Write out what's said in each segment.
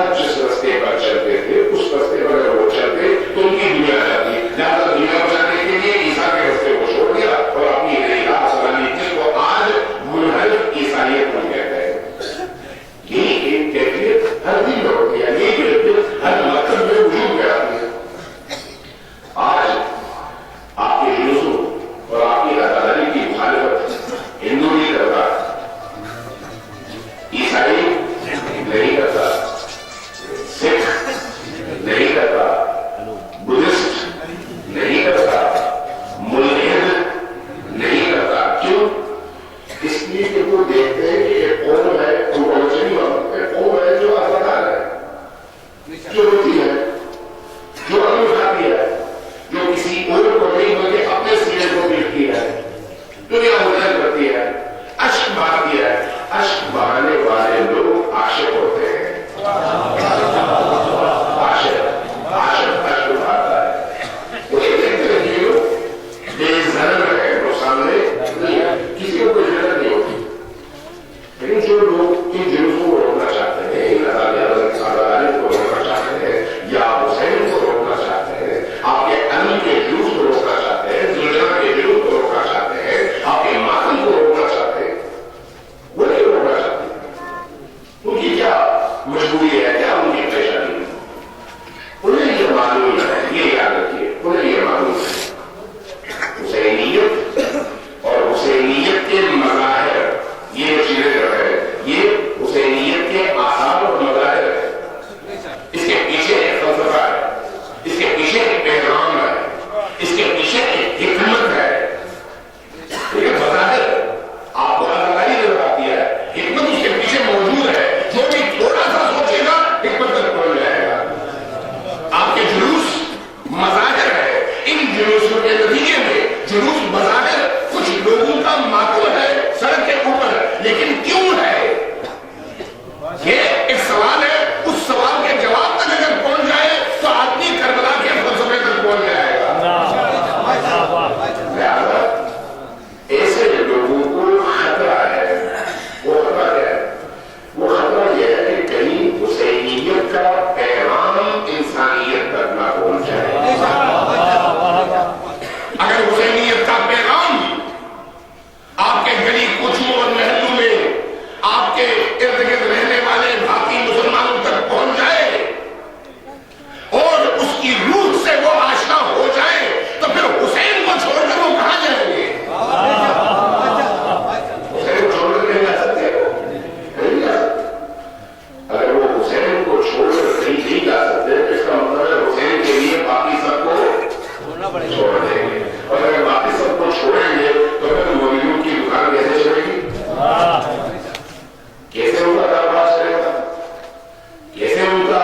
عیسیٰ جس رستے پر چلتے تھے اس رستے پر اگر وہ چلتے تو ان کی دنیا جاتی، لہٰذا دنیا بچانے کے لیے عیسیٰ کے رستے کو چھوڑ دیا اور اپنی نئی راہ چلانی، جس کو آج منحرف عیسائیت بن کہتے ہیں۔ یہی ایک کیفیت ہر دن میں ہوتی ہے، یہی کیفیت ہر مکتب میں وجود میں آتی ہے۔ آج آپ کے جلوسوں اور آپ کی عدالت کی مخالفت ہندو نہیں کرتا، عیسائی نہیں کرتا، سکھ نہیں کرتا، بدھسٹ نہیں کرتا، ملحد نہیں کرتا۔ کیوں؟ اس لیے کہ وہ دیکھتے ہیں کہ ایک قوم ہے، ان کو نہیں معلوم، ایک قوم ہے جو آزادار ہے، جو روتی ہے، جو عمل اٹھاتی ہے، جو کسی اور کو نہیں بلکہ اپنے سینے کو پیٹتی ہے، دنیا مدد کرتی ہے، اشک بہاتی ہے۔ اشک بہانے والے لوگ عاشق ہوتے ہیں۔ عاشق اشک بہاتا ہے، وہ ایک بے ضرر ہے، وہ سامنے کسی کو کوئی ضرورت نہیں ہوتی۔ لیکن جو لوگ ان جلوسوں کو روکنا چاہتے ہیں، ان عدالت کو روکنا چاہتے ہیں، یا حسین کو روکنا چاہتے ہیں، آپ کے علی کے جلوس کو روکنا چاہتے ہیں، زلجنا کے جلوس کو روکنا چاہتے ہیں، آپ کے ماتم کو روکنا چاہتے ہیں، وہ نہیں روکنا چاہتے۔ ان کی کیا مجبوری ہے، کیا ان کی پریشانی ہے؟ انہیں یہ معلوم ہے، یہ یاد رکھیے، انہیں یہ معلوم ہے حسینیت اور حسینیت کے مظاہر، یہ چیزیں جو ہے یہ حسینیت کے آثار اور مظاہر ہے۔ اس کے پیچھے ایک فلسفہ ہے، اس کے پیچھے ایک پیغام ہے، اس کے پیچھے ایک حکمت ہے۔ لیکن مظاہر آپ کو الگ نظر آتی ہے، حکمت اس کے پیچھے موجود ہے۔ جو بھی تھوڑا سا سوچے گا حکمت تک پہنچ جائے گا۔ آپ کے جلوس مظاہر ہے، ان جلوسوں کے نتیجے میں جلوس مظاہر کچھ لوگوں کا معقول ہے سڑک کے اوپر، لیکن کیوں ہے یہ ایک سوال ہے۔ اس سوال کے جواب تک اگر پہنچ جائے تو آدمی کربلا کے فلسفے تک پہنچ جائے گا۔ لہٰذا ایسے لوگوں کو خطرہ ہے۔ وہ خطرہ کیا ہے؟ وہ خطرہ یہ ہے کہ کہیں حسینیت کا پیغام انسانیت تک نہ پہنچ جائے۔ اگر حسینیت کا پیغام آپ کے گلی کوچوں اور محلوں میں، آپ کے ارد گرد رہنے والے باقی مسلمانوں تک پہنچ جائے اور اس کی روح سے وہ آشنا ہو جائے تو پھر حسین کو چھوڑ کر وہ کہاں جائیں گے؟ حسین کو چھوڑ کر نہیں جا سکتے، نہیں جا سکتے۔ اگر وہ حسین کو چھوڑ کر کہیں نہیں جا سکتے تو اس کا مطلب ہے حسین کے لیے باقی سب کو چھوڑ دیں گے، اور اگر باقی سب کو چھوڑیں گے تو پھر مومنوں کی دکان کیسے چلے گی؟ کیسے ان کا کاروبار چلے گا؟ کیسے ان کا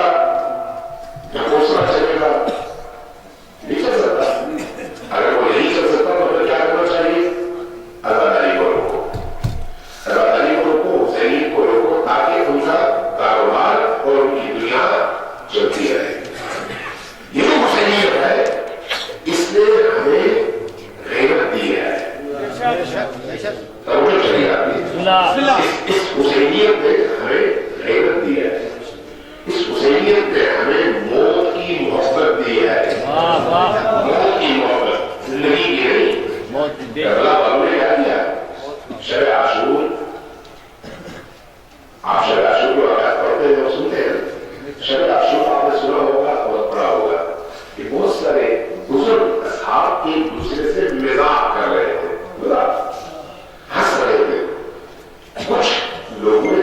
ڈھکوسلا چلے گا؟ نہیں چل سکتا۔ اگر وہ نہیں چل سکتا تو پھر کیا کرنا چاہیے؟ عزاداری کو روکو، عزاداری کو روکو، حسینیت کو روکو، تاکہ ان کا کاروبار اور ان کی دنیا چلتی رہے۔ یہ جو حسینیت ہے اس نے ہمیں غیرت دی ہے، توجہ چلی آتی ہے۔ اس حسینیت نے ہمیں غیرت دی ہے، اس حسینیت نے ہمیں موت کی محبت دی ہے۔ موت کی محبت، زندگی کی نہیں۔ کربلا والوں نے کیا کیا؟ شب عاشور، آپ شب عاشور کو آیات پڑھتے ہیں اور سنتے ہیں۔ شب عاشور آپ نے سنا ہوگا اور پڑھا ہوگا کہ بہت سارے بزرگ اصحاب ایک دوسرے سے مزاح کر رہے تھے، ہنس رہے تھے۔ کچھ لوگوں نے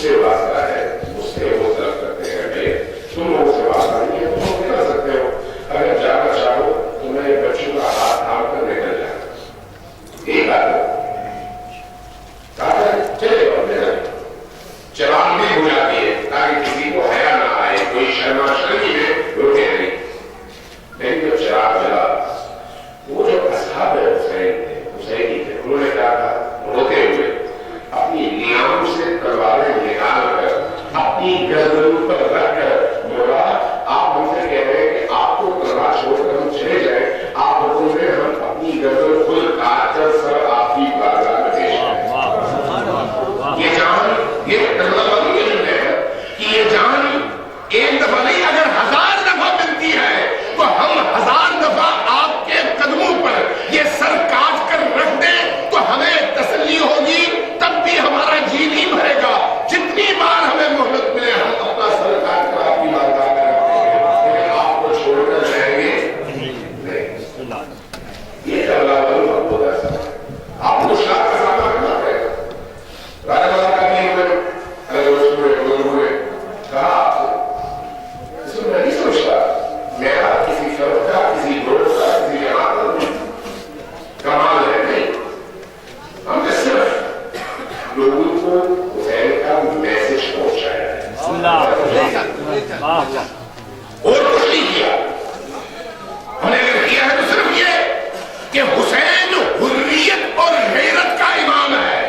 سے واسطہ ہے، مجھ سے وہ طلب کرتے ہیں بھائی تم لوگوں سے واسطہ نہیں ہے، تم نکل سکتے ہو، اگر جانا چاہو تو میں بچوں کا ہاتھ تھام کر نکل جانا، ایک آدمی چلے گا میرا چراغ بھی ہو جاتی ہے تاکہ کسی کو حیا نہ آئے، کوئی شرما شرمی میں روکے نہیں، لیکن جب چراغ جلا وہ جو اصحاب حسین تھے، حسینی تھے، انہوں نے کیا کہا روتے ہوئے اپنی نیام سے تلواریں نکال کر اپنی گردنوں پر رکھ کر مولا آپ ہم سے کہہ رہے ہیں کہ آپ کو تلوار چھوڑ کر ہم چلے جائیں، آپ حکم میں ہم اپنی گردن خود کاٹ کر سر آپ کی بارگاہ میں پیش کریں۔ یہ جان یہ تلوار ہے کہ یہ جان ایک دفعہ نہیں اگر 1000 دفعہ ملتی ہے تو ہم 1000 دفعہ آپ کے قدموں پر یہ سر کاٹ کر رکھ دیں تو ہمیں تسلی ہوگی، تب بھی ہمارا جی نہیں بھرے گا، جتنی بار ہمیں مہلت ملے ہم اپنا سر کاٹ کر آپ کی بارگاہ میں رکھیں گے، لیکن آپ کو چھوڑ کر جائیں گے نہیں۔ یہ اللہ والوں آپ کو دس آپ مشکلات کا سامنا کرنا پڑے گا۔ راجہ بازار کا بھی ہوئے اگر اس ہوئے کہا آپ سے اس میں نہیں سوچتا میرا کسی فرد کا کسی گروہ کا کسی جماعت کا کمال ہے، نہیں، ہم نے صرف لوگوں کو حسین کا میسج پہنچایا ہے اور کچھ نہیں کیا۔ ہم نے اگر کیا ہے تو صرف یہ کہ حسین حریت اور غیرت کا امام ہے۔